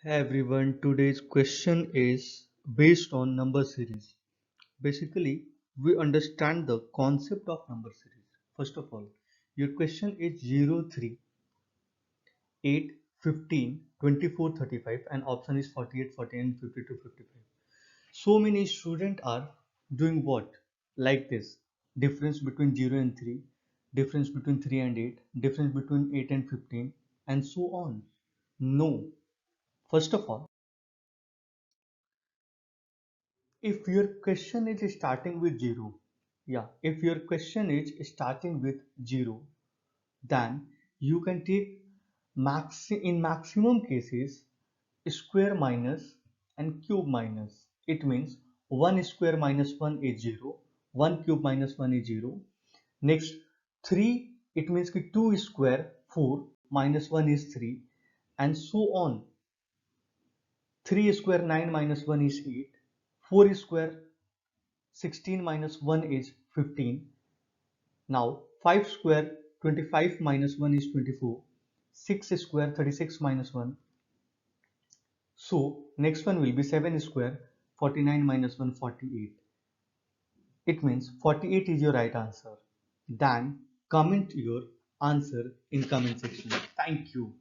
Hey everyone, today's question is based on number series. Basically, we understand the concept of number series. First of all, your question is 0, 3, 8, 15, 24, 35, and option is 48, 40, and 52, 55. So many students are doing what? Like this. Difference between 0 and 3, difference between 3 and 8, difference between 8 and 15, and so on. No. First of all, if your question is starting with 0, if your question is starting with 0, then you can take in maximum cases square minus and cube minus. It means 1 square minus 1 is 0, 1 cube minus 1 is 0. Next 3, it means 2 square 4 minus 1 is 3, and so on. 3 square 9 minus 1 is 8, 4 square 16 minus 1 is 15. Now 5 square 25 minus 1 is 24. 6 square 36 minus 1. So next one will be 7 square 49 minus 1 48. It means 48 is your right answer. Then comment your answer in comment section. Thank you.